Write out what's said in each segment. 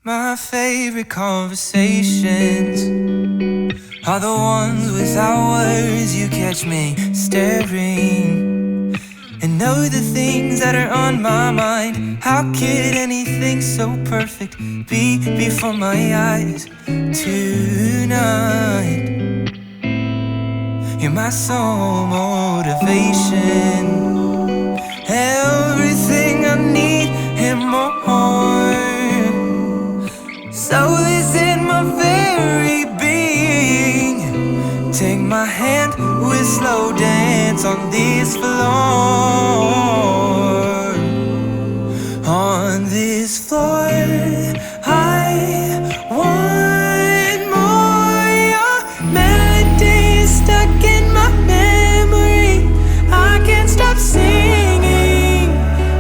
My favorite conversations are the ones without words. You catch me staring and know the things that are on my mind. How could anything so perfect be before my eyes tonight? You're my sole motivation, everything I need and more. Soulless in my very being. Take my hand, we'll slow dance on this floor. On this floor, I want more. Your melody is stuck in my memory. I can't stop singing.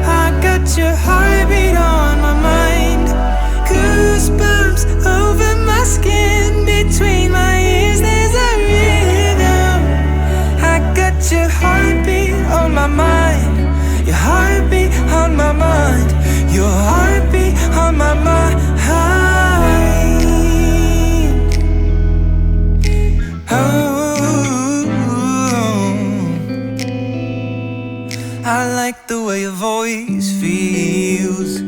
I got your heartbeat on my mind. Goosebumps over my skin, between my ears there's a rhythm. I got your heartbeat on my mind. Your heartbeat on my mind. Your heartbeat on my mind. Oh, I like the way your voice feels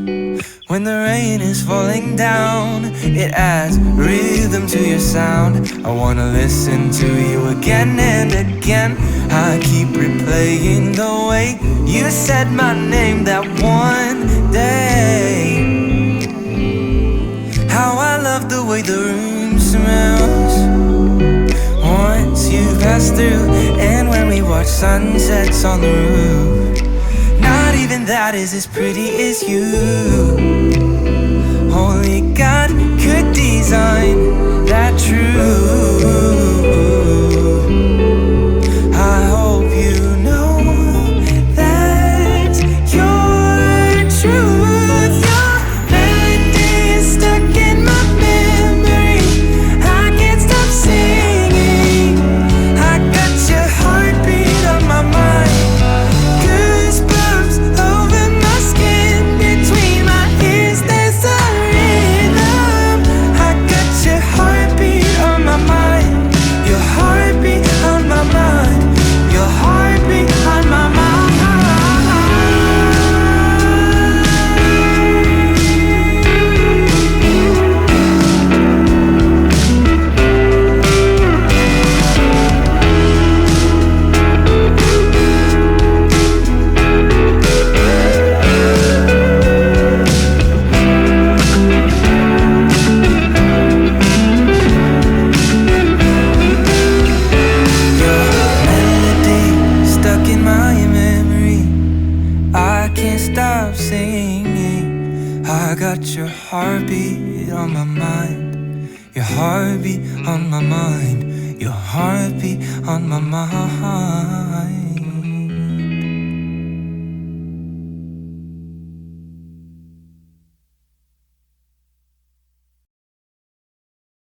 when the rain is falling down. It adds rhythm to your sound. I wanna listen to you again and again. I keep replaying the way you said my name that one day. How I love the way the room smells once you pass through, and when we watch sunsets on the roof. Not even that is as pretty as you. Only God could design that true. I hope you know that's your truth. Your melody is stuck in my memory. I can't stop singing. I got your heartbeat on my mind. Goosebumps over my skin, between my ears there's a rhythm. I got your heartbeat on my mind. Your heartbeat on my mind. Your heartbeat on my mind. Your melody stuck in my memory. I can't stop singing. I got your heartbeat on my mind. Your heartbeat on my mind. Your heartbeat on my mind.